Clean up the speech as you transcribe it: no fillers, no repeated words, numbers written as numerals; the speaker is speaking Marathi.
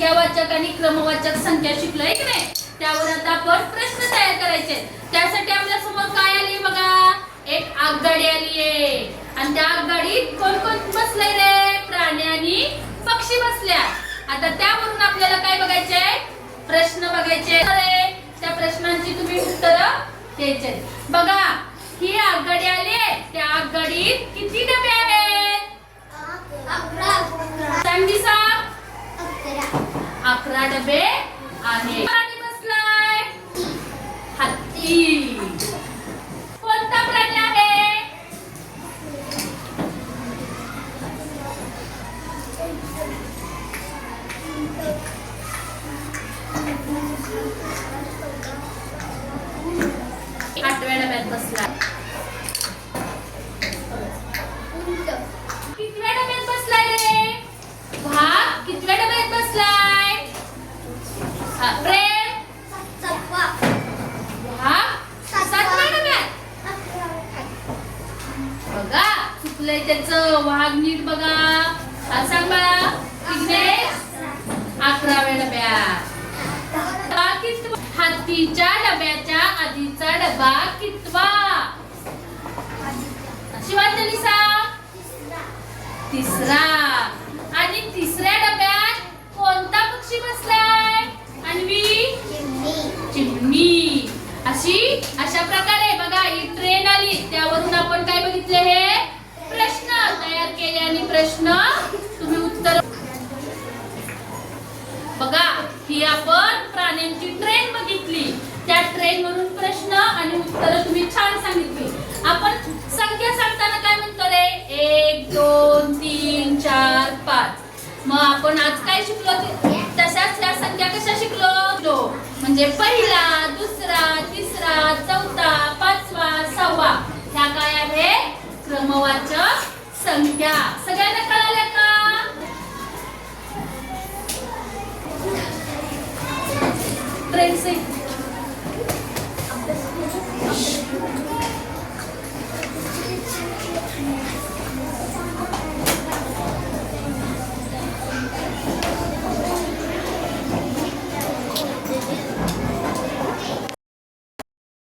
संख्यावाचक आणि क्रमवाचक संख्या शिकलोय की नाही, त्यावर आता आपण प्रश्न तयार करायचे। त्यासाठी आपल्या समोर काय आली बघा, एक आगगाडी आली आहे आणि त्या आगगाडीत कोण कोण बसलंय रे, प्राणी आणि पक्षी बसल्या। आता त्यावरून आपल्याला काय बघायचंय, प्रश्न बघायचे। त्या प्रश्नांची तुम्ही उत्तरं द्यायची। बघा ही आगगाडी आली आहे, त्या आगगाडीत किती डबे आहेत? 11 सांगी सांग। 11 डबे आहेत। प्राणी बसलाय हत्ती। कोणता प्राणी आहे? आठव्या डब्यात बसलाय। कितव्या डब्यात बसलाय रे? वाघ कितव्या डब्यात बसलाय? प्रेम वाघ 7व्या डब्यात। बघा चुकलंय त्याचं, वाघ नीट बघा। सांग बाळा विघ्नेश 11व्या डब्यात। हत्तीच्या डब्याच्या आधीचा डबा कितवा? शिवांजली सांग। तिसरा। आणि तिसऱ्या डब्यात कोणता पक्षी बसलाय? अन्वी चिमणी। अशा प्रकारे बघा ही ट्रेन आली, त्यावरून आपण काय बघितले, हे प्रश्न तयार केले आणि प्रश्न तुम्ही उत्तर बघा। ही आपण प्राण्यांची ट्रेन बघितली, त्या ट्रेन वरून प्रश्न आणि उत्तर तुम्ही छान सांगितली। आपण संख्या सांगताना काय म्हणतो रे, 1 2 3 4 5। मग आपण आज काय शिकलो, तशाच या संख्या कशा शिकलो, म्हणजे पहिला, दुसरा, तिसरा, चौथा, पाचवा, 6वा, ह्या काय आहे, क्रमवाचक संख्या। सगळ्यांना कळाल्या का? ट्रेन से